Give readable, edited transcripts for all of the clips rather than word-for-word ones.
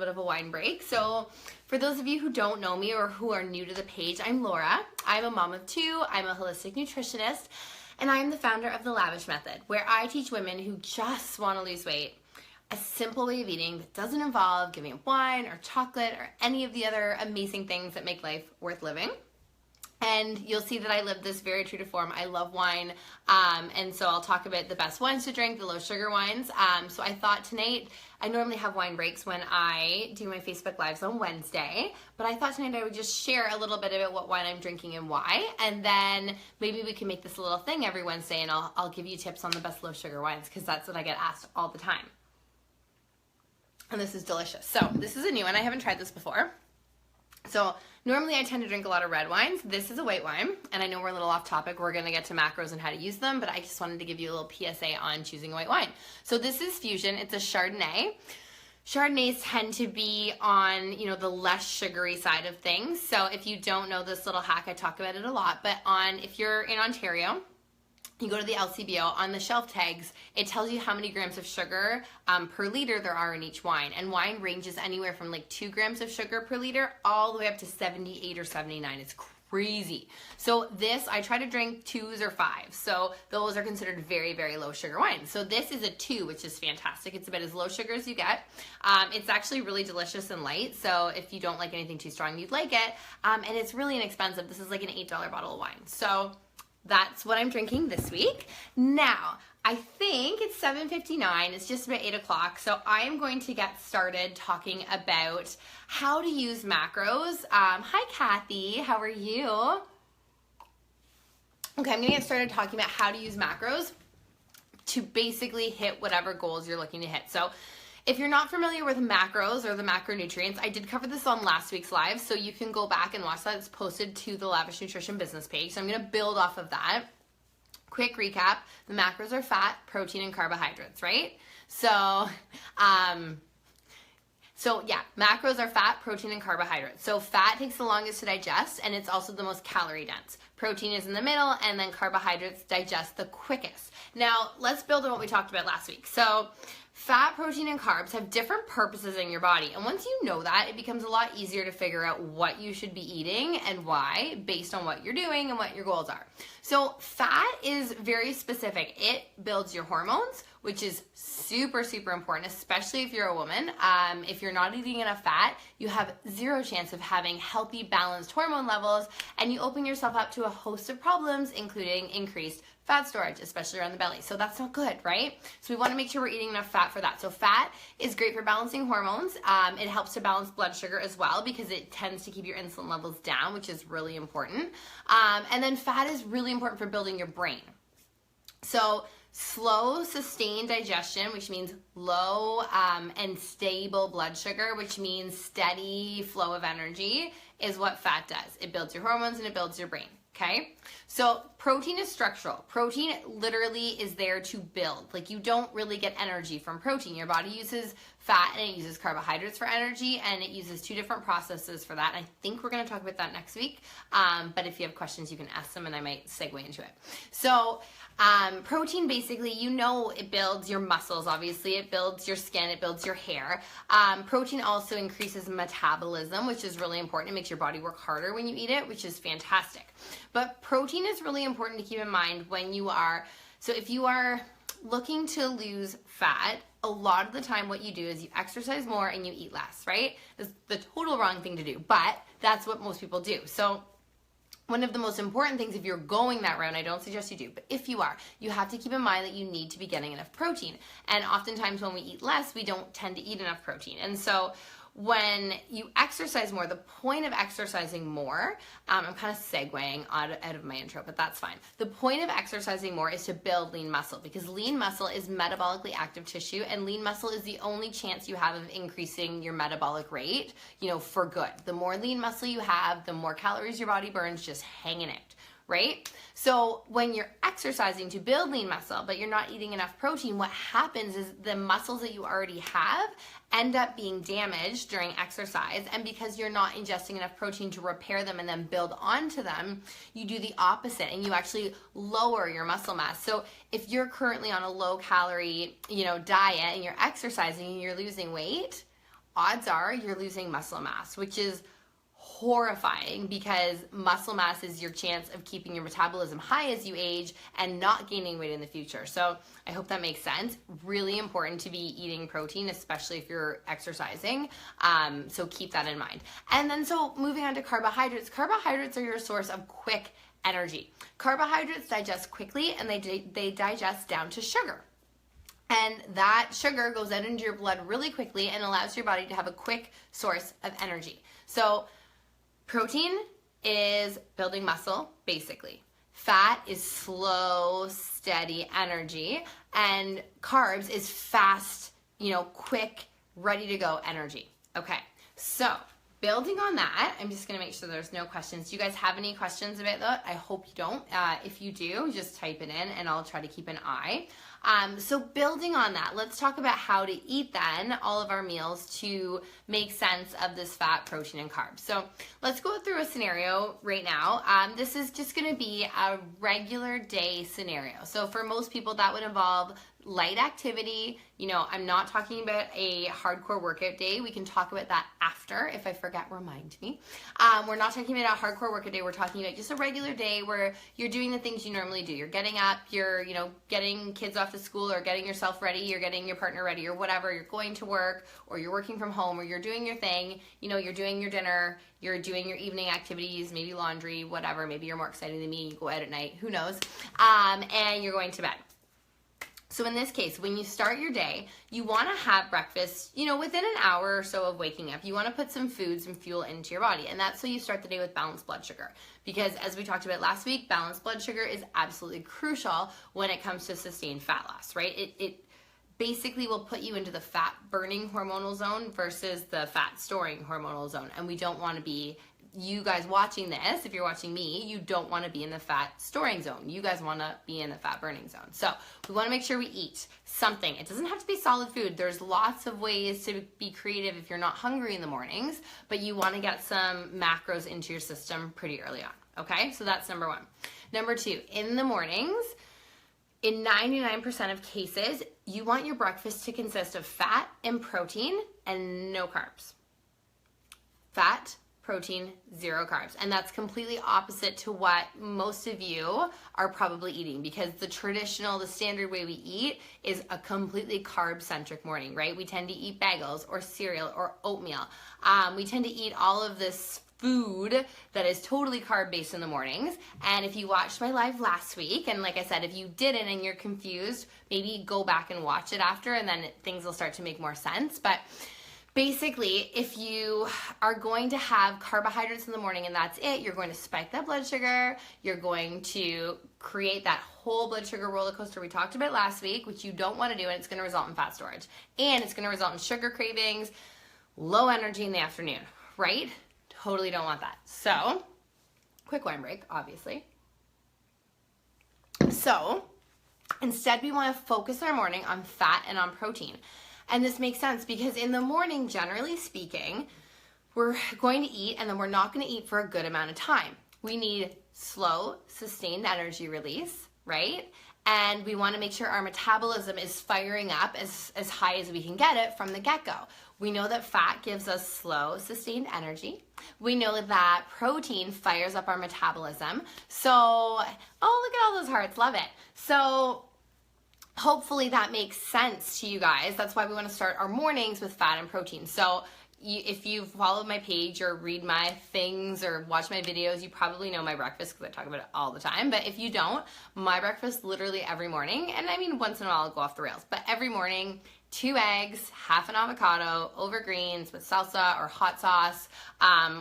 bit of a wine break. So for those of you who don't know me or who are new to the page, I'm Laura. I'm a mom of two. I'm a holistic nutritionist, and I'm the founder of the Lavish Method, where I teach women who just want to lose weight a simple way of eating that doesn't involve giving up wine or chocolate or any of the other amazing things that make life worth living. And you'll see that I live this very true to form. I love wine, and so I'll talk about the best wines to drink, the low sugar wines. So I thought tonight, I normally have wine breaks when I do my Facebook Lives on Wednesday, but I thought tonight I would just share a little bit about what wine I'm drinking and why, and then maybe we can make this a little thing every Wednesday, and I'll give you tips on the best low sugar wines, because that's what I get asked all the time. And this is delicious. So this is a new one. I haven't tried this before. So normally I tend to drink a lot of red wines. This is a white wine, and I know we're a little off topic. We're going to get to macros and how to use them, but I just wanted to give you a little PSA on choosing a white wine. So this is Fusion. It's a Chardonnay. Chardonnays tend to be on, the less sugary side of things. So if you don't know this little hack, I talk about it a lot, but if you're in Ontario, you go to the LCBO, on the shelf tags, it tells you how many grams of sugar per liter there are in each wine. And wine ranges anywhere from like 2 grams of sugar per liter all the way up to 78 or 79. It's crazy. So this, I try to drink 2s or 5s. So those are considered very, very low sugar wines. So this is a 2, which is fantastic. It's about as low sugar as you get. It's actually really delicious and light. So if you don't like anything too strong, you'd like it. And it's really inexpensive. This is like an $8 bottle of wine. So that's what I'm drinking this week. Now, I think it's 7:59. It's just about 8 o'clock. So I am going to get started talking about how to use macros. Hi, Kathy. How are you? Okay, I'm going to get started talking about how to use macros to basically hit whatever goals you're looking to hit. So if you're not familiar with macros or the macronutrients, I did cover this on last week's live, so you can go back and watch that. It's posted to the Lavish Nutrition business page. So I'm going to build off of that. Quick recap, the macros are fat, protein, and carbohydrates, right? So yeah, macros are fat, protein, and carbohydrates. So fat takes the longest to digest, and it's also the most calorie dense. Protein is in the middle, and then carbohydrates digest the quickest. Now, let's build on what we talked about last week. So fat, protein, and carbs have different purposes in your body. And once you know that, it becomes a lot easier to figure out what you should be eating and why, based on what you're doing and what your goals are. So fat is very specific. It builds your hormones, which is super, super important, especially if you're a woman. If you're not eating enough fat, you have zero chance of having healthy, balanced hormone levels, and you open yourself up to a host of problems, including increased fat storage, especially around the belly. So that's not good, right? So we want to make sure we're eating enough fat for that. So fat is great for balancing hormones. It helps to balance blood sugar as well, because it tends to keep your insulin levels down, which is really important. And then fat is really important for building your brain. So slow, sustained digestion, which means low and stable blood sugar, which means steady flow of energy, is what fat does. It builds your hormones and it builds your brain. Okay, so protein is structural. Protein literally is there to build. Like, you don't really get energy from protein. Your body uses fat and it uses carbohydrates for energy, and it uses 2 different processes for that. And I think we're going to talk about that next week. But if you have questions, you can ask them and I might segue into it. So protein, basically, it builds your muscles, obviously. It builds your skin. It builds your hair. Protein also increases metabolism, which is really important. It makes your body work harder when you eat it, which is fantastic. But protein is really important to keep in mind if you are looking to lose fat, a lot of the time what you do is you exercise more and you eat less, right? It's the total wrong thing to do, but that's what most people do. So one of the most important things, if you're going that route, and I don't suggest you do, but if you are, you have to keep in mind that you need to be getting enough protein. And oftentimes when we eat less, we don't tend to eat enough protein. And so when you exercise more, the point of exercising more, I'm kind of segueing out of my intro, but that's fine. The point of exercising more is to build lean muscle, because lean muscle is metabolically active tissue, and lean muscle is the only chance you have of increasing your metabolic rate, for good. The more lean muscle you have, the more calories your body burns just hanging out, right? So when you're exercising to build lean muscle, but you're not eating enough protein, what happens is the muscles that you already have end up being damaged during exercise. And because you're not ingesting enough protein to repair them and then build onto them, you do the opposite and you actually lower your muscle mass. So if you're currently on a low calorie, diet and you're exercising and you're losing weight, odds are you're losing muscle mass, which is horrifying because muscle mass is your chance of keeping your metabolism high as you age and not gaining weight in the future. So I hope that makes sense. Really important to be eating protein, especially if you're exercising. So keep that in mind. And then so moving on to carbohydrates. Carbohydrates are your source of quick energy. Carbohydrates digest quickly and they digest down to sugar. And that sugar goes out into your blood really quickly and allows your body to have a quick source of energy. So protein is building muscle, basically. Fat is slow, steady energy. And carbs is fast, quick, ready to go energy. Okay, so building on that, I'm just going to make sure there's no questions. Do you guys have any questions about that? I hope you don't. If you do, just type it in and I'll try to keep an eye. So building on that, let's talk about how to eat then all of our meals to make sense of this fat, protein, and carbs. So let's go through a scenario right now. This is just going to be a regular day scenario. So for most people, that would involve light activity. I'm not talking about a hardcore workout day. We can talk about that after. If I forget, remind me. We're not talking about a hardcore workout day. We're talking about just a regular day where you're doing the things you normally do. You're getting up, you're, getting kids off to school or getting yourself ready, you're getting your partner ready or whatever. You're going to work or you're working from home or you're doing your thing. You're doing your dinner, you're doing your evening activities, maybe laundry, whatever. Maybe you're more excited than me. You go out at night, who knows? And you're going to bed. So in this case, when you start your day, you want to have breakfast, within an hour or so of waking up. You want to put some food, some fuel into your body. And that's so you start the day with balanced blood sugar. Because as we talked about last week, balanced blood sugar is absolutely crucial when it comes to sustained fat loss, right? It basically will put you into the fat burning hormonal zone versus the fat storing hormonal zone. And we don't want to be, you guys watching this, if you're watching me, you don't want to be in the fat storing zone. You guys want to be in the fat burning zone. So we want to make sure we eat something. It doesn't have to be solid food. There's lots of ways to be creative if you're not hungry in the mornings, but you want to get some macros into your system pretty early on. Okay, so that's number one. Number two, in the mornings, in 99% of cases, you want your breakfast to consist of fat and protein and no carbs. Fat, protein, zero carbs. And that's completely opposite to what most of you are probably eating, because the standard way we eat is a completely carb-centric morning, right? We tend to eat bagels or cereal or oatmeal. We tend to eat all of this food that is totally carb-based in the mornings. And if you watched my live last week, and like I said, if you didn't and you're confused, maybe go back and watch it after, and then things will start to make more sense. But basically, if you are going to have carbohydrates in the morning and that's it, you're going to spike that blood sugar. You're going to create that whole blood sugar roller coaster we talked about last week, which you don't want to do, and it's going to result in fat storage. And it's going to result in sugar cravings, low energy in the afternoon, right? Totally don't want that. So, quick wine break, obviously. So, instead we want to focus our morning on fat and on protein. And this makes sense because in the morning, generally speaking, we're going to eat and then we're not going to eat for a good amount of time. We need slow, sustained energy release, right? And we want to make sure our metabolism is firing up as high as we can get it from the get-go. We know that fat gives us slow, sustained energy. We know that protein fires up our metabolism. So, oh, look at all those hearts, love it. So, hopefully that makes sense to you guys. That's why we want to start our mornings with fat and protein. So if you follow my page or read my things or watch my videos, you probably know my breakfast because I talk about it all the time. But if you don't, my breakfast literally every morning, and I mean once in a while I'll go off the rails, but every morning, 2 eggs, half an avocado, over greens with salsa or hot sauce,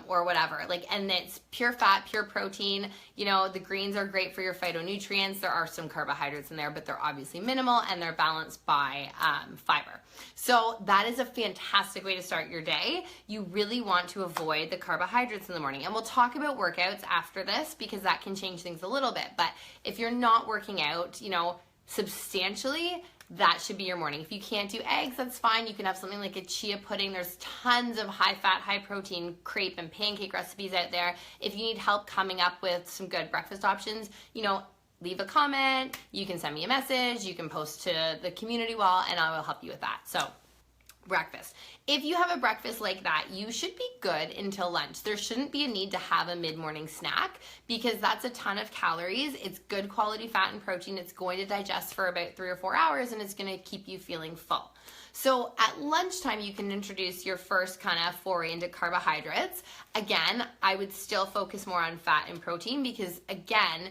or whatever. And it's pure fat, pure protein. The greens are great for your phytonutrients. There are some carbohydrates in there, but they're obviously minimal and they're balanced by fiber. So that is a fantastic way to start your day. You really want to avoid the carbohydrates in the morning. And we'll talk about workouts after this because that can change things a little bit. But if you're not working out, substantially, that should be your morning. If you can't do eggs, that's fine. You can have something like a chia pudding. There's tons of high fat, high protein crepe and pancake recipes out there. If you need help coming up with some good breakfast options, leave a comment. You can send me a message. You can post to the community wall and I will help you with that. So breakfast. If you have a breakfast like that, you should be good until lunch. There shouldn't be a need to have a mid-morning snack because that's a ton of calories. It's good quality fat and protein. It's going to digest for about 3 or 4 hours and it's going to keep you feeling full. So at lunchtime, you can introduce your first kind of foray into carbohydrates. Again, I would still focus more on fat and protein because, again,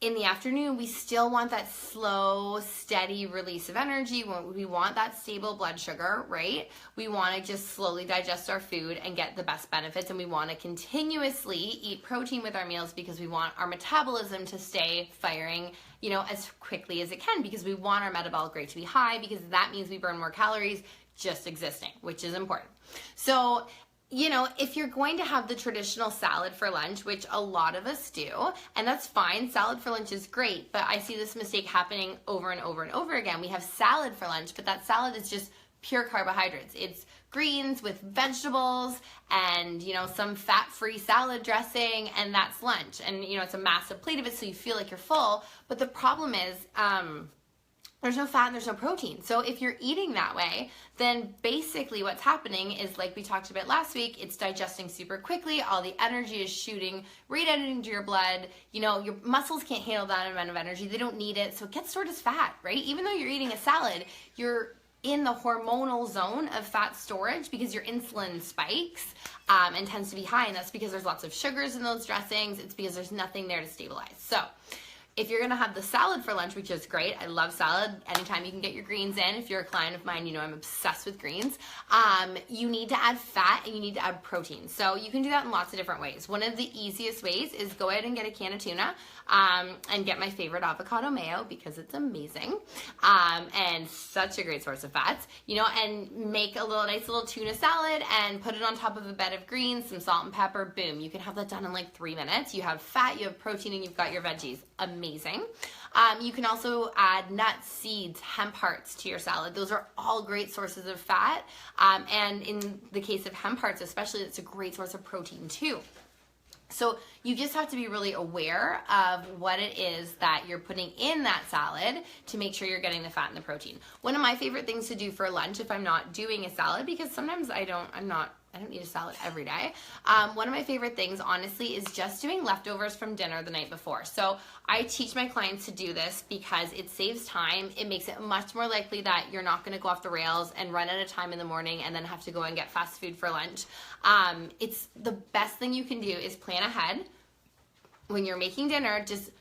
in the afternoon, we still want that slow, steady release of energy. We want that stable blood sugar, right? We want to just slowly digest our food and get the best benefits. And we want to continuously eat protein with our meals because we want our metabolism to stay firing, as quickly as it can because we want our metabolic rate to be high because that means we burn more calories just existing, which is important. So, if you're going to have the traditional salad for lunch, which a lot of us do, and that's fine, salad for lunch is great, but I see this mistake happening over and over and over again. We have salad for lunch, but that salad is just pure carbohydrates. It's greens with vegetables and, some fat-free salad dressing, and that's lunch. And, it's a massive plate of it, so you feel like you're full. But the problem is, there's no fat and there's no protein. So if you're eating that way, then basically what's happening is, like we talked about last week, it's digesting super quickly. All the energy is shooting right out into your blood. Your muscles can't handle that amount of energy. They don't need it. So it gets stored as fat, right? Even though you're eating a salad, you're in the hormonal zone of fat storage because your insulin spikes and tends to be high. And that's because there's lots of sugars in those dressings. It's because there's nothing there to stabilize. So if you're gonna have the salad for lunch, which is great, I love salad. Anytime you can get your greens in, if you're a client of mine, I'm obsessed with greens. You need to add fat and you need to add protein. So you can do that in lots of different ways. One of the easiest ways is go ahead and get a can of tuna and get my favorite avocado mayo because it's amazing and such a great source of fats, and make a nice little tuna salad and put it on top of a bed of greens, some salt and pepper, boom. You can have that done in like 3 minutes. You have fat, you have protein, and you've got your veggies. Amazing. You can also add nuts, seeds, hemp hearts to your salad. Those are all great sources of fat. And in the case of hemp hearts especially, it's a great source of protein too. So you just have to be really aware of what it is that you're putting in that salad to make sure you're getting the fat and the protein. One of my favorite things to do for lunch if I'm not doing a salad, because sometimes I don't eat a salad every day. One of my favorite things, honestly, is just doing leftovers from dinner the night before. So I teach my clients to do this because it saves time. It makes it much more likely that you're not going to go off the rails and run out of time in the morning and then have to go and get fast food for lunch. It's the best thing you can do is plan ahead. When you're making dinner, just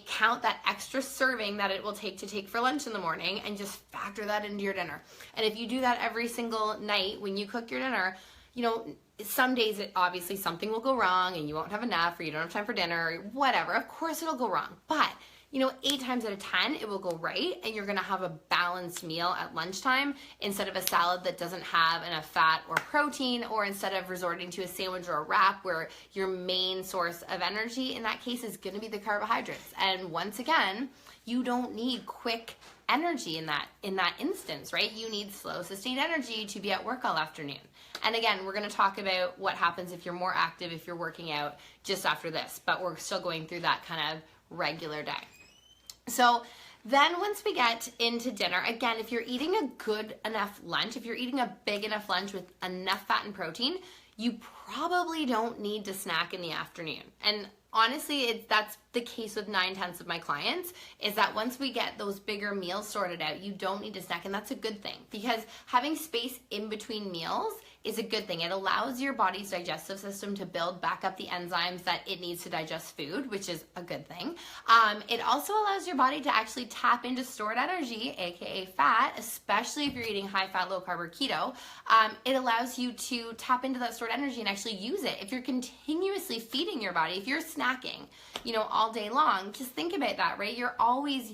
count that extra serving that it will take for lunch in the morning and just factor that into your dinner. And if you do that every single night when you cook your dinner, some days obviously something will go wrong and you won't have enough or you don't have time for dinner or whatever. Of course it'll go wrong. But 8 times out of 10, it will go right, and you're gonna have a balanced meal at lunchtime instead of a salad that doesn't have enough fat or protein, or instead of resorting to a sandwich or a wrap where your main source of energy in that case is gonna be the carbohydrates. And once again, you don't need quick energy in that instance, right? You need slow, sustained energy to be at work all afternoon. And again, we're gonna talk about what happens if you're more active, if you're working out just after this, but we're still going through that kind of regular day. So then once we get into dinner, again, if you're eating a good enough lunch, if you're eating a big enough lunch with enough fat and protein, you probably don't need to snack in the afternoon. And honestly, that's the case with 9/10 of my clients, is that once we get those bigger meals sorted out, you don't need to snack. And that's a good thing, because having space in between meals is a good thing. It allows your body's digestive system to build back up the enzymes that it needs to digest food, which is a good thing. It also allows your body to actually tap into stored energy, aka fat, especially if you're eating high fat, low carb, or keto. It allows you to tap into that stored energy and actually use it. If you're continuously feeding your body, if you're snacking, all day long, just think about that, right? You're always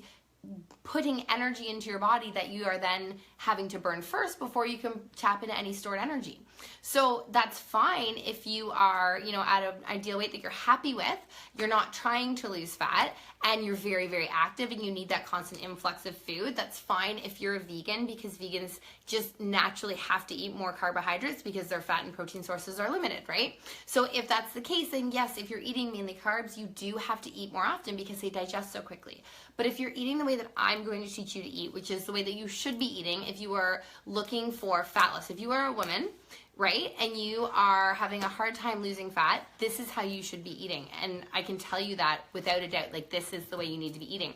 putting energy into your body that you are then having to burn first before you can tap into any stored energy. So that's fine if you are, at an ideal weight that you're happy with, you're not trying to lose fat, and you're very, very active and you need that constant influx of food. That's fine if you're a vegan, because vegans just naturally have to eat more carbohydrates because their fat and protein sources are limited, right? So if that's the case, then yes, if you're eating mainly carbs, you do have to eat more often because they digest so quickly. But if you're eating the way that I'm going to teach you to eat, which is the way that you should be eating if you are looking for fat loss, if you are a woman, right, and you are having a hard time losing fat, this is how you should be eating. And I can tell you that without a doubt, like this is the way you need to be eating.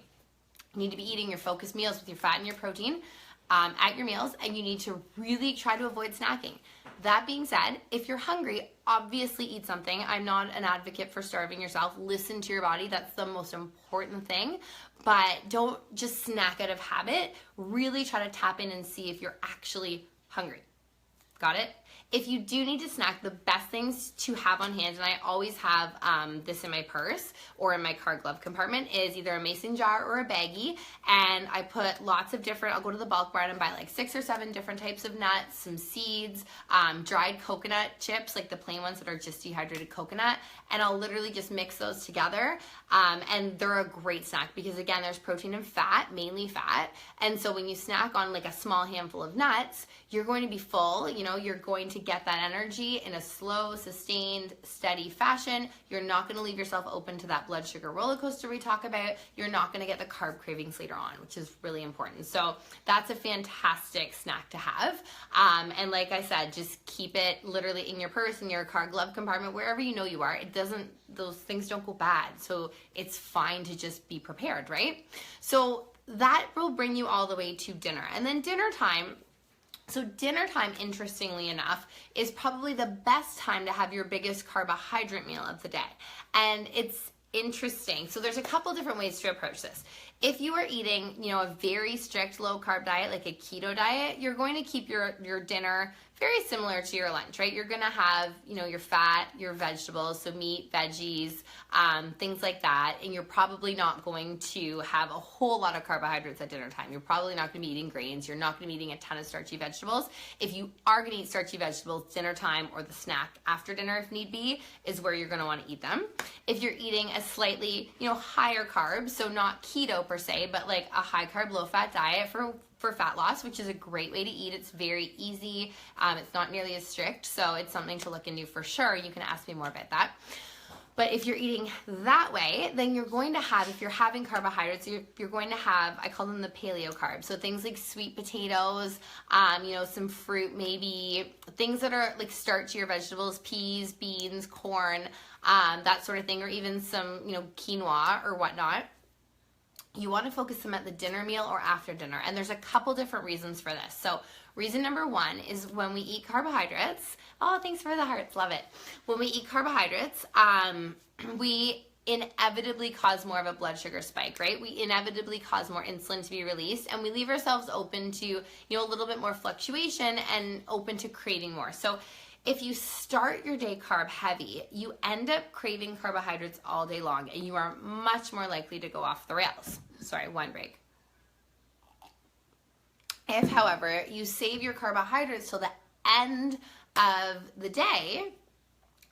You need to be eating your focused meals with your fat and your protein at your meals, and you need to really try to avoid snacking. That being said, if you're hungry, obviously eat something. I'm not an advocate for starving yourself. Listen to your body. That's the most important thing. But don't just snack out of habit. Really try to tap in and see if you're actually hungry. Got it? If you do need to snack, the best things to have on hand, and I always have this in my purse or in my car glove compartment, is either a mason jar or a baggie. And I put lots of different, I'll go to the bulk barn and buy like 6 or 7 different types of nuts, some seeds, dried coconut chips, like the plain ones that are just dehydrated coconut. And I'll literally just mix those together. And they're a great snack because again, there's protein and fat, mainly fat. And so when you snack on like a small handful of nuts, you're going to be full, you know, you're going to get that energy in a slow, sustained, steady fashion. You're not going to leave yourself open to that blood sugar roller coaster we talk about. You're not going to get the carb cravings later on, which is really important. So that's a fantastic snack to have. And like I said, just keep it literally in your purse, in your car glove compartment, wherever you know you are. Those things don't go bad. So it's fine to just be prepared, right? So that will bring you all the way to dinner. And then dinner time. So dinner time, interestingly enough, is probably the best time to have your biggest carbohydrate meal of the day. And it's interesting. So there's a couple different ways to approach this. If you are eating, you know, a very strict low carb diet, like a keto diet, you're going to keep your dinner very similar to your lunch, right? You're going to have, you know, your fat, your vegetables, so meat, veggies, things like that. And you're probably not going to have a whole lot of carbohydrates at dinner time. You're probably not going to be eating grains. You're not going to be eating a ton of starchy vegetables. If you are going to eat starchy vegetables, dinner time or the snack after dinner, if need be, is where you're going to want to eat them. If you're eating a slightly, you know, higher carb, so not keto per se, but like a high carb, low fat diet for fat loss, which is a great way to eat. It's very easy. It's not nearly as strict, so it's something to look into for sure. You can ask me more about that. But if you're eating that way, then you're going to have, if you're having carbohydrates, you're going to have, I call them the paleo carbs. So things like sweet potatoes, you know, some fruit, maybe things that are like starchier vegetables, peas, beans, corn, that sort of thing, or even some, you know, quinoa or whatnot. You want to focus them at the dinner meal or after dinner. And there's a couple different reasons for this. So reason number one is when we eat carbohydrates, oh, thanks for the hearts, love it. When we eat carbohydrates, we inevitably cause more of a blood sugar spike, right? We inevitably cause more insulin to be released, and we leave ourselves open to, you know, a little bit more fluctuation and open to craving more. So if you start your day carb heavy, you end up craving carbohydrates all day long, and you are much more likely to go off the rails. Sorry, one break. If, however, you save your carbohydrates till the end of the day,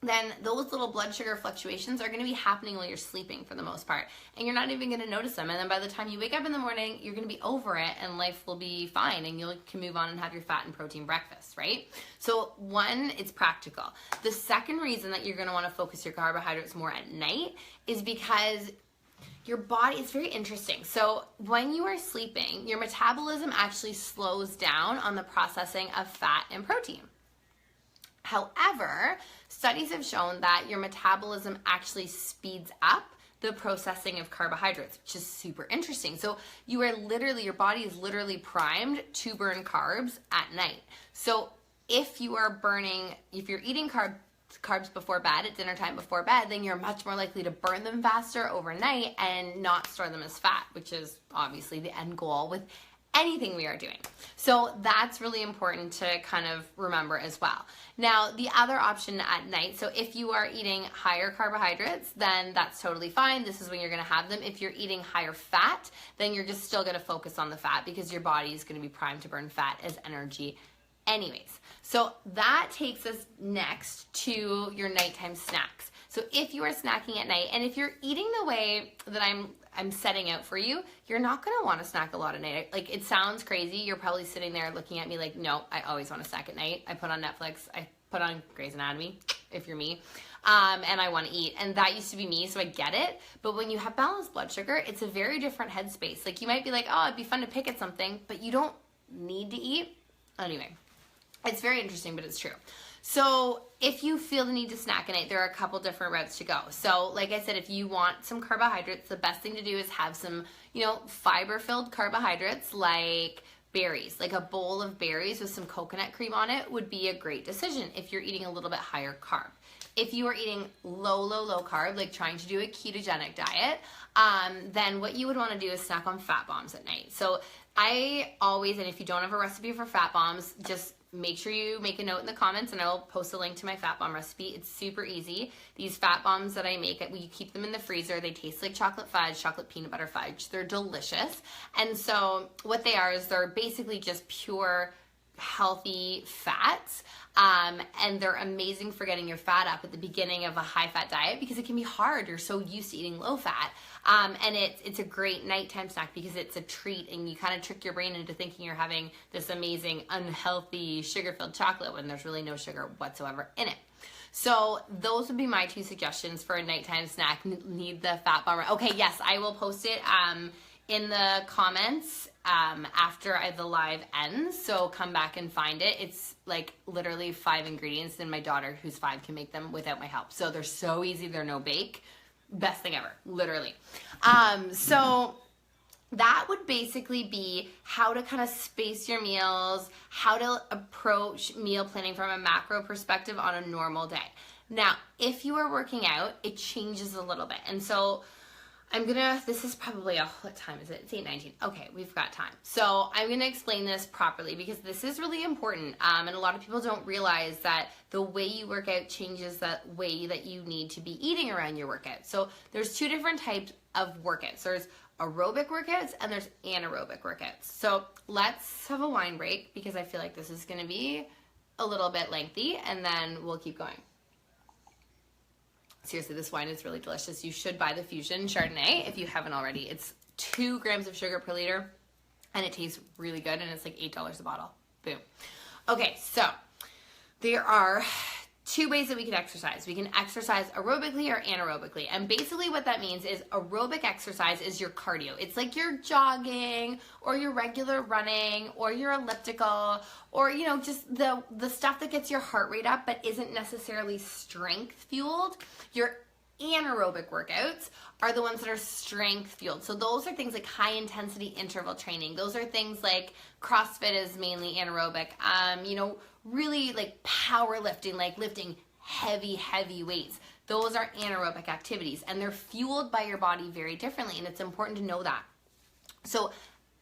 then those little blood sugar fluctuations are going to be happening while you're sleeping for the most part. And you're not even going to notice them. And then by the time you wake up in the morning, you're going to be over it and life will be fine and you can move on and have your fat and protein breakfast, right? So one, it's practical. The second reason that you're going to want to focus your carbohydrates more at night is because your body is very interesting. So when you are sleeping, your metabolism actually slows down on the processing of fat and protein. However, studies have shown that your metabolism actually speeds up the processing of carbohydrates, which is super interesting. So your body is literally primed to burn carbs at night. So if you're eating carbs before bed, at dinner time before bed, then you're much more likely to burn them faster overnight and not store them as fat, which is obviously the end goal with anything we are doing. So that's really important to kind of remember as well. Now, the other option at night, so if you are eating higher carbohydrates, then that's totally fine. This is when you're going to have them. If you're eating higher fat, then you're just still going to focus on the fat because your body is going to be primed to burn fat as energy anyways. So that takes us next to your nighttime snacks. So if you are snacking at night, and if you're eating the way that I'm setting out for you, you're not going to want to snack a lot at night. Like, it sounds crazy. You're probably sitting there looking at me like, no, I always want to snack at night. I put on Netflix. I put on Grey's Anatomy. if you're me, and I want to eat. And that used to be me, so I get it. But when you have balanced blood sugar, it's a very different headspace. Like, you might be like, oh, it'd be fun to pick at something, but you don't need to eat. Anyway, it's very interesting, but it's true. So if you feel the need to snack at night, there are a couple different routes to go. So like I said, if you want some carbohydrates, the best thing to do is have some, fiber-filled carbohydrates like berries. Like a bowl of berries with some coconut cream on it would be a great decision if you're eating a little bit higher carb. If you are eating low carb, like trying to do a ketogenic diet, then what you would want to do is snack on fat bombs at night. So I always, and if you don't have a recipe for fat bombs, just make sure you make a note in the comments and I'll post a link to my fat bomb recipe. It's super easy. These fat bombs that I make, we keep them in the freezer. They taste like chocolate fudge, chocolate peanut butter fudge. They're delicious. And so what they are is they're basically just pure healthy fats, and they're amazing for getting your fat up at the beginning of a high fat diet because it can be hard. You're so used to eating low fat, and it's a great nighttime snack because it's a treat and you kind of trick your brain into thinking you're having this amazing unhealthy sugar-filled chocolate when there's really no sugar whatsoever in it. So those would be my 2 suggestions for a nighttime snack. Need the fat bomber. Okay, yes, I will post it in the comments after the live ends, so come back and find it. It's like literally 5 ingredients, and my daughter, who's 5, can make them without my help. So they're so easy, they're no bake. Best thing ever, literally. So that would basically be how to kind of space your meals, how to approach meal planning from a macro perspective on a normal day. Now, if you are working out, it changes a little bit. And so this is probably, what time is it? It's 8:19. Okay, we've got time. So I'm going to explain this properly because this is really important. And a lot of people don't realize that the way you work out changes the way that you need to be eating around your workout. So there's 2 different types of workouts. There's aerobic workouts and there's anaerobic workouts. So let's have a wine break because I feel like this is going to be a little bit lengthy, and then we'll keep going. Seriously, this wine is really delicious. You should buy the Fusion Chardonnay if you haven't already. It's 2 grams of sugar per liter, and it tastes really good, and it's like $8 a bottle. Boom. Okay, so there are 2 ways that we can exercise. We can exercise aerobically or anaerobically. And basically what that means is aerobic exercise is your cardio. It's like your jogging or your regular running or your elliptical or, just the stuff that gets your heart rate up but isn't necessarily strength fueled. Your anaerobic workouts are the ones that are strength fueled. So those are things like high intensity interval training. Those are things like CrossFit is mainly anaerobic. Really like powerlifting, like lifting heavy weights. Those are anaerobic activities and they're fueled by your body very differently, and it's important to know that. So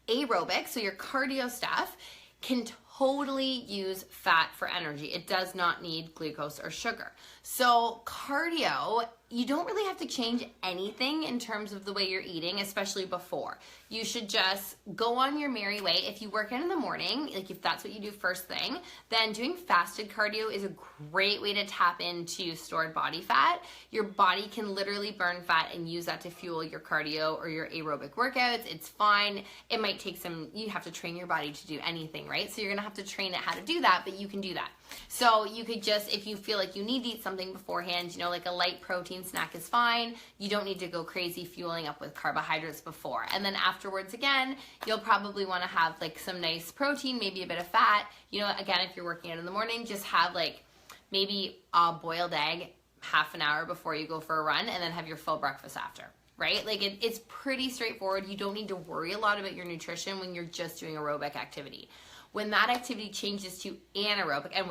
aerobic, so your cardio stuff, can totally use fat for energy. It does not need glucose or sugar. So cardio, you don't really have to change anything in terms of the way you're eating, especially before. You should just go on your merry way. If you work out in the morning, like if that's what you do first thing, then doing fasted cardio is a great way to tap into stored body fat. Your body can literally burn fat and use that to fuel your cardio or your aerobic workouts. It's fine. It might take you have to train your body to do anything, right? So you're gonna have to train it how to do that, but you can do that. So you could just, if you feel like you need to eat something beforehand, like a light protein snack is fine. You don't need to go crazy fueling up with carbohydrates before. And then afterwards, again, you'll probably want to have like some nice protein, maybe a bit of fat. Again, if you're working out in the morning, just have like maybe a boiled egg half an hour before you go for a run and then have your full breakfast after. Right? Like it's pretty straightforward. You don't need to worry a lot about your nutrition when you're just doing aerobic activity. When that activity changes to anaerobic, and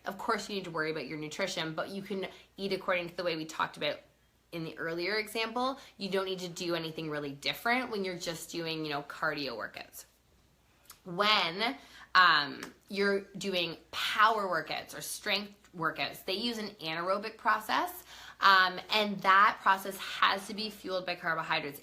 of course you need to worry about your nutrition, but you can eat according to the way we talked about in the earlier example. You don't need to do anything really different when you're just doing, cardio workouts. When you're doing power workouts or strength workouts, they use an anaerobic process, and that process has to be fueled by carbohydrates.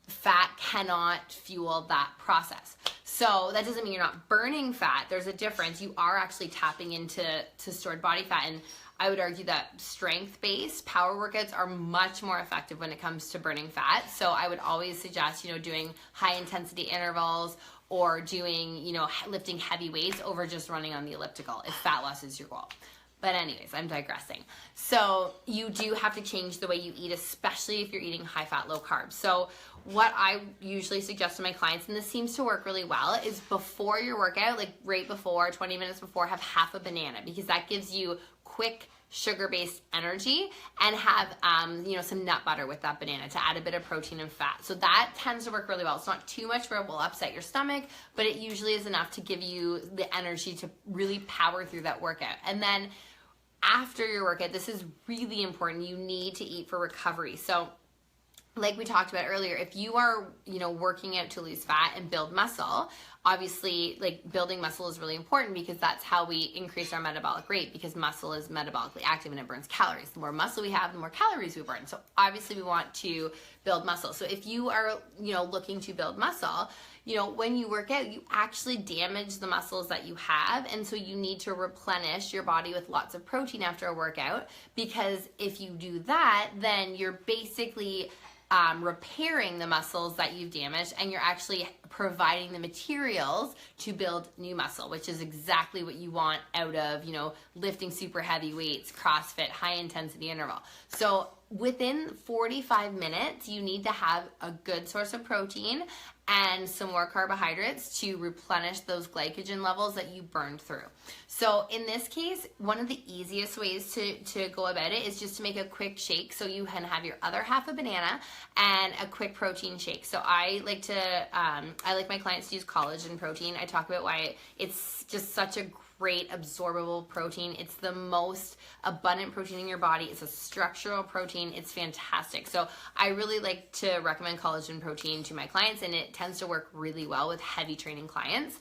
Fat cannot fuel that process. So that doesn't mean you're not burning fat. There's a difference. You are actually tapping into stored body fat. And I would argue that strength-based power workouts are much more effective when it comes to burning fat. So I would always suggest, doing high-intensity intervals or doing, lifting heavy weights over just running on the elliptical if fat loss is your goal. But anyways, I'm digressing. So you do have to change the way you eat, especially if you're eating high fat, low carb. So what I usually suggest to my clients, and this seems to work really well, is before your workout, like right before, 20 minutes before, have half a banana, because that gives you quick sugar-based energy, and have some nut butter with that banana to add a bit of protein and fat. So that tends to work really well. It's not too much where it will upset your stomach, but it usually is enough to give you the energy to really power through that workout. And then after your workout, this is really important, you need to eat for recovery. So like we talked about earlier, if you are, working out to lose fat and build muscle, obviously, like, building muscle is really important, because that's how we increase our metabolic rate, because muscle is metabolically active and it burns calories. The more muscle we have, the more calories we burn. So obviously we want to build muscle. So if you are, looking to build muscle, when you work out, you actually damage the muscles that you have. And so you need to replenish your body with lots of protein after a workout, because if you do that, then you're basically repairing the muscles that you've damaged, and you're actually providing the materials to build new muscle, which is exactly what you want out of, lifting super heavy weights, CrossFit, high intensity interval. So within 45 minutes, you need to have a good source of protein and some more carbohydrates to replenish those glycogen levels that you burned through. So in this case, one of the easiest ways to go about it is just to make a quick shake. So you can have your other half a banana and a quick protein shake. So I like my clients to use collagen protein. I talk about why it's just such a great absorbable protein. It's the most abundant protein in your body. It's a structural protein. It's fantastic. So I really like to recommend collagen protein to my clients, and it tends to work really well with heavy training clients.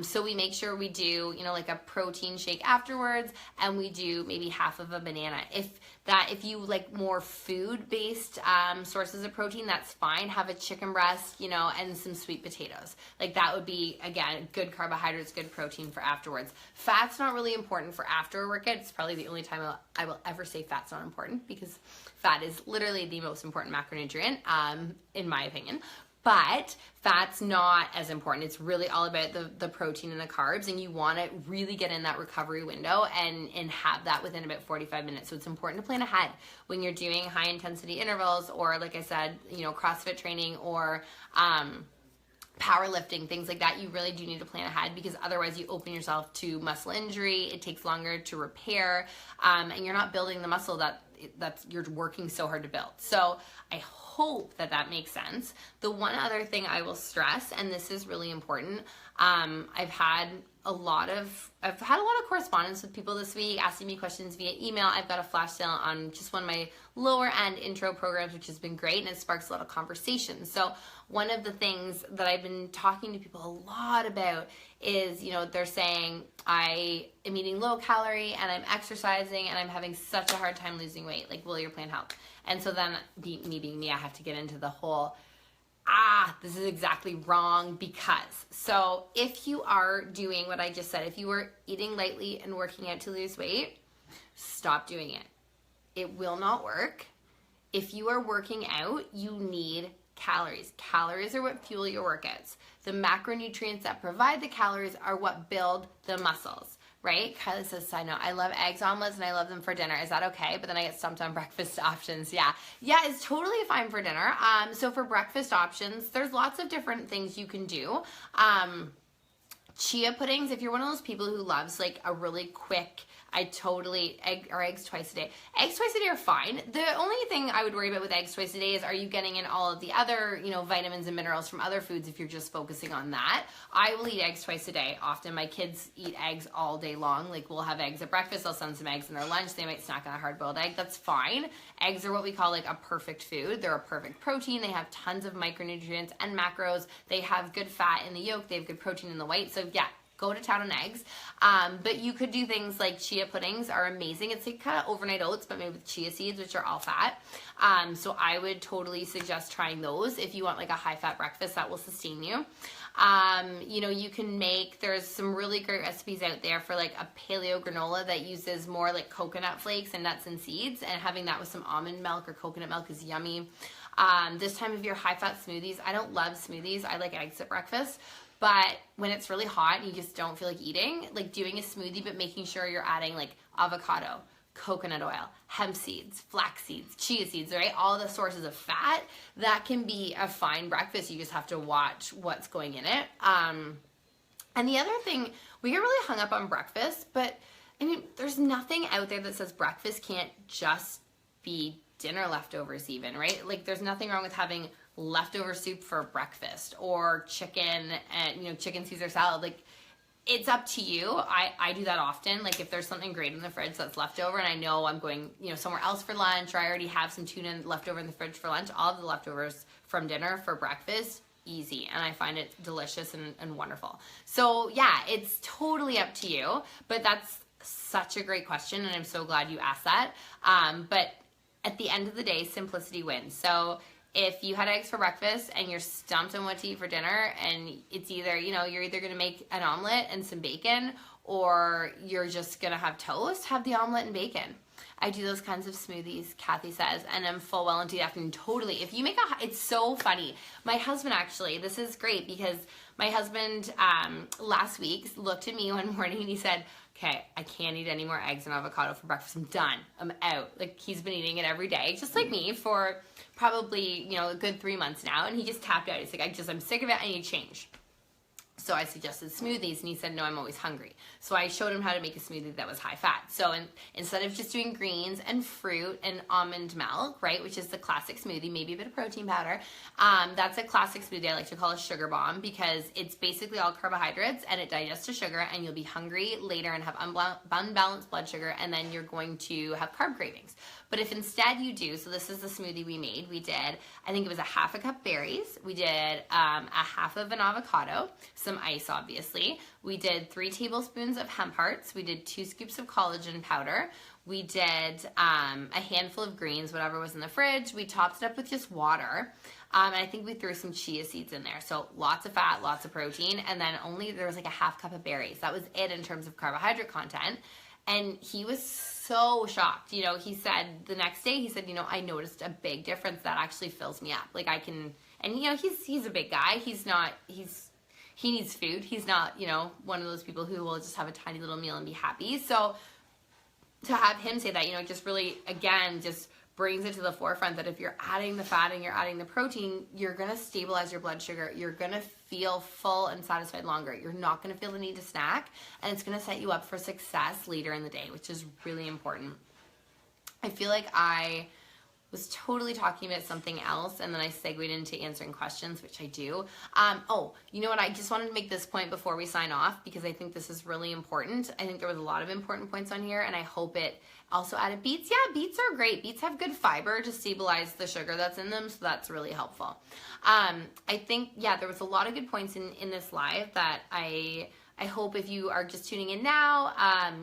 So we make sure we do, like a protein shake afterwards, and we do maybe half of a banana. If you like more food-based sources of protein, that's fine. Have a chicken breast, and some sweet potatoes. Like, that would be, again, good carbohydrates, good protein for afterwards. Fat's not really important for after a workout. It's probably the only time I will ever say fat's not important, because fat is literally the most important macronutrient, in my opinion. But fat's not as important. It's really all about the protein and the carbs, and you want to really get in that recovery window and have that within about 45 minutes. So it's important to plan ahead when you're doing high intensity intervals, or, like I said, CrossFit training, or powerlifting, things like that. You really do need to plan ahead, because otherwise you open yourself to muscle injury. It takes longer to repair, and you're not building the muscle that's you're working so hard to build. So I hope that makes sense. The one other thing I will stress, and this is really important, I've had a lot of correspondence with people this week asking me questions via email. I've got a flash sale on just one of my lower end intro programs, which has been great, and it sparks a lot of conversation. So one of the things that I've been talking to people a lot about is, they're saying, I am eating low calorie and I'm exercising and I'm having such a hard time losing weight. Like, will your plan help? And so then, me being me, I have to get into the whole, this is exactly wrong, because. So if you are doing what I just said, if you are eating lightly and working out to lose weight, stop doing it. It will not work. If you are working out, you need calories. Calories are what fuel your workouts. The macronutrients that provide the calories are what build the muscles, right? Kylie says, side note, I love eggs omelets and I love them for dinner. Is that okay? But then I get stumped on breakfast options. Yeah, it's totally fine for dinner. So for breakfast options, there's lots of different things you can do. Chia puddings, if you're one of those people who loves like a really quick, eggs twice a day. Eggs twice a day are fine. The only thing I would worry about with eggs twice a day is, are you getting in all of the other, vitamins and minerals from other foods if you're just focusing on that? I will eat eggs twice a day. Often my kids eat eggs all day long. Like, we'll have eggs at breakfast. I'll send some eggs in their lunch. They might snack on a hard-boiled egg. That's fine. Eggs are what we call like a perfect food. They're a perfect protein. They have tons of micronutrients and macros. They have good fat in the yolk. They have good protein in the white. So yeah, go to town on eggs. But you could do things like chia puddings are amazing. It's like kind of overnight oats, but made with chia seeds, which are all fat. So I would totally suggest trying those if you want like a high fat breakfast that will sustain you. You can there's some really great recipes out there for like a paleo granola that uses more like coconut flakes and nuts and seeds, and having that with some almond milk or coconut milk is yummy. This time of year, high fat smoothies. I don't love smoothies. I like eggs at breakfast. But when it's really hot and you just don't feel like eating, like doing a smoothie, but making sure you're adding like avocado, coconut oil, hemp seeds, flax seeds, chia seeds, right? All the sources of fat, that can be a fine breakfast. You just have to watch what's going in it. And the other thing, we get really hung up on breakfast, but I mean, there's nothing out there that says breakfast can't just be dinner leftovers even, right? Like there's nothing wrong with having leftover soup for breakfast or chicken and, you know, chicken Caesar salad. Like it's up to you. I do that often. Like if there's something great in the fridge that's left over and I know I'm going, you know, somewhere else for lunch, or I already have some tuna left over in the fridge for lunch, I'll have the leftovers from dinner for breakfast. Easy, and I find it delicious and wonderful. So yeah, it's totally up to you, but that's such a great question, and I'm so glad you asked that. But at the end of the day, simplicity wins. So if you had eggs for breakfast and you're stumped on what to eat for dinner, and it's either, you know, you're either gonna make an omelet and some bacon, or you're just gonna have toast, have the omelet and bacon. I do those kinds of smoothies, Kathy says, and I'm full well into the afternoon. Totally. If you make it's so funny. My husband actually, this is great because my husband last week looked at me one morning and he said, okay, I can't eat any more eggs and avocado for breakfast. I'm done. I'm out. Like he's been eating it every day, just like me, for probably, you know, a good 3 months now. And he just tapped out. He's like, I'm sick of it. I need change. So I suggested smoothies, and he said, no, I'm always hungry. So I showed him how to make a smoothie that was high fat. So instead of just doing greens and fruit and almond milk, right, which is the classic smoothie, maybe a bit of protein powder, that's a classic smoothie I like to call a sugar bomb, because it's basically all carbohydrates and it digests to sugar, and you'll be hungry later and have unbalanced blood sugar, and then you're going to have carb cravings. But if instead you do, so this is the smoothie we made. We did, I think it was a half a cup berries. We did a half of an avocado, some ice obviously. We did 3 tablespoons of hemp hearts. We did 2 scoops of collagen powder. We did a handful of greens, whatever was in the fridge. We topped it up with just water. And I think we threw some chia seeds in there. So lots of fat, lots of protein. And then there was like a half cup of berries. That was it in terms of carbohydrate content. And he was so shocked. You know, he said the next day, he said, you know, I noticed a big difference that actually fills me up. Like I can, and you know, he's a big guy. He needs food. He's not, you know, one of those people who will just have a tiny little meal and be happy. So to have him say that, you know, it just really, again, just brings it to the forefront that if you're adding the fat and you're adding the protein, you're going to stabilize your blood sugar. You're going to feel full and satisfied longer. You're not going to feel the need to snack, and it's going to set you up for success later in the day, which is really important. I feel like I was totally talking about something else, and then I segued into answering questions, which I do. Oh, you know what? I just wanted to make this point before we sign off, because I think this is really important. I think there was a lot of important points on here, and I hope it also added beets. Yeah, beets are great. Beets have good fiber to stabilize the sugar that's in them, so that's really helpful. I think, yeah, there was a lot of good points in this live that I hope if you are just tuning in now,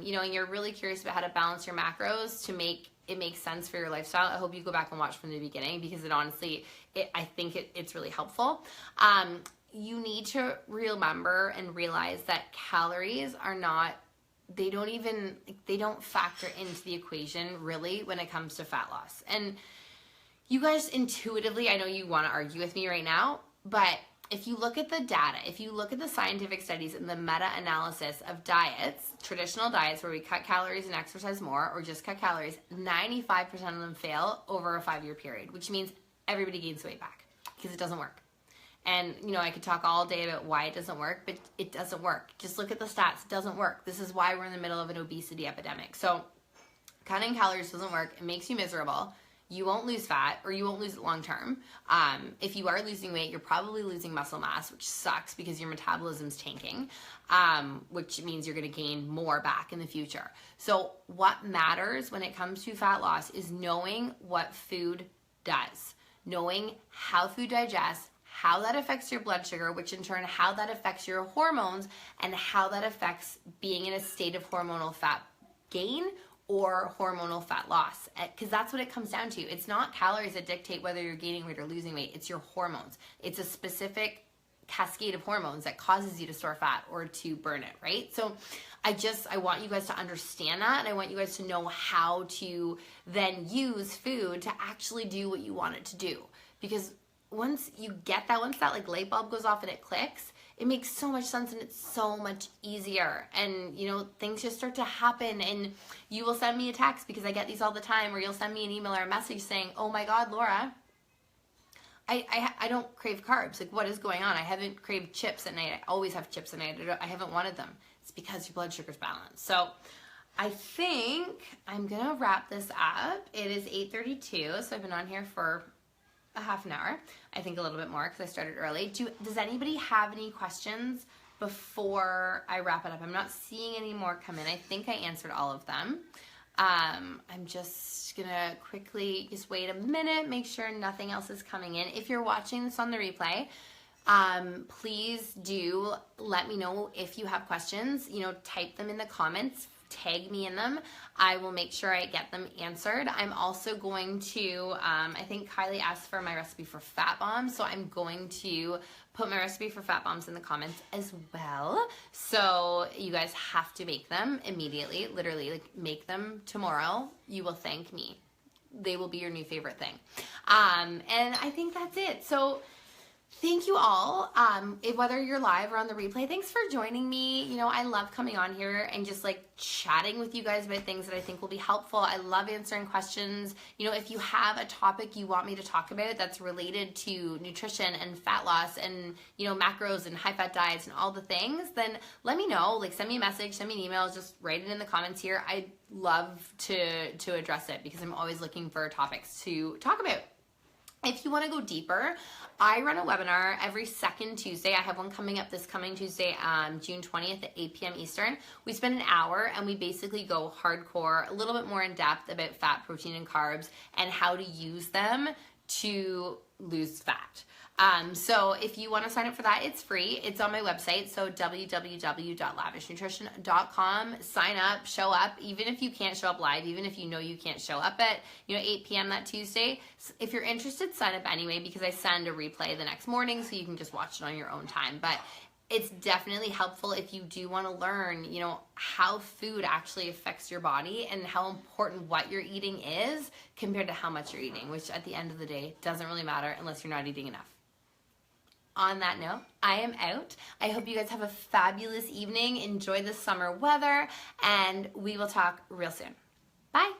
you know, and you're really curious about how to balance your macros to make it makes sense for your lifestyle, I hope you go back and watch from the beginning, because it honestly, I think it's really helpful. You need to remember and realize that calories are not, they don't factor into the equation really when it comes to fat loss. And you guys intuitively, I know you want to argue with me right now, but if you look at the data, if you look at the scientific studies and the meta-analysis of diets, traditional diets where we cut calories and exercise more, or just cut calories, 95% of them fail over a 5-year period, which means everybody gains weight back because it doesn't work. And, you know, I could talk all day about why it doesn't work, but it doesn't work. Just look at the stats. It doesn't work. This is why we're in the middle of an obesity epidemic. So cutting calories doesn't work. It makes you miserable. You won't lose fat, or you won't lose it long term. If you are losing weight, you're probably losing muscle mass, which sucks because your metabolism's tanking, which means you're going to gain more back in the future. So what matters when it comes to fat loss is knowing what food does, knowing how food digests, how that affects your blood sugar, which in turn, how that affects your hormones, and how that affects being in a state of hormonal fat gain or hormonal fat loss, because that's what it comes down to. It's not calories that dictate whether you're gaining weight or losing weight. It's your hormones. It's a specific cascade of hormones that causes you to store fat or to burn it, right? So I want you guys to understand that, and I want you guys to know how to then use food to actually do what you want it to do. Because once you get that, once that like light bulb goes off and it clicks, it makes so much sense and it's so much easier. And, you know, things just start to happen, and you will send me a text, because I get these all the time, or you'll send me an email or a message saying, oh my God, Laura, I don't crave carbs. Like, what is going on? I haven't craved chips at night. I always have chips at night. I haven't wanted them. It's because your blood sugar's balanced. So I think I'm going to wrap this up. It is 8:32, so I've been on here for a half an hour. I think a little bit more because I started early. Does anybody have any questions before I wrap it up? I'm not seeing any more come in. I think I answered all of them. I'm just gonna quickly just wait a minute, make sure nothing else is coming in. If you're watching this on the replay, please do let me know if you have questions. You know, type them in the comments, tag me in them. I will make sure I get them answered. I'm also going to, I think Kylie asked for my recipe for fat bombs, so I'm going to put my recipe for fat bombs in the comments as well. So you guys have to make them immediately, literally, like, make them tomorrow. You will thank me. They will be your new favorite thing. And I think that's it. So thank you all, whether you're live or on the replay, thanks for joining me. You know, I love coming on here and just like chatting with you guys about things that I think will be helpful. I love answering questions. You know, if you have a topic you want me to talk about that's related to nutrition and fat loss and, you know, macros and high fat diets and all the things, then let me know. Like, send me a message, send me an email, just write it in the comments here. I'd love to address it, because I'm always looking for topics to talk about. If you want to go deeper, I run a webinar every second Tuesday. I have one coming up this coming Tuesday, June 20th at 8 p.m. Eastern. We spend an hour and we basically go hardcore, a little bit more in depth about fat, protein, and carbs and how to use them to lose fat. So if you want to sign up for that, it's free. It's on my website. So www.lavishnutrition.com. Sign up, show up. Even if you can't show up live, even if you know you can't show up at, 8 p.m. that Tuesday, if you're interested, sign up anyway, because I send a replay the next morning so you can just watch it on your own time. But it's definitely helpful if you do want to learn, how food actually affects your body and how important what you're eating is compared to how much you're eating, which at the end of the day doesn't really matter unless you're not eating enough. On that note, I am out. I hope you guys have a fabulous evening. Enjoy the summer weather, and we will talk real soon. Bye.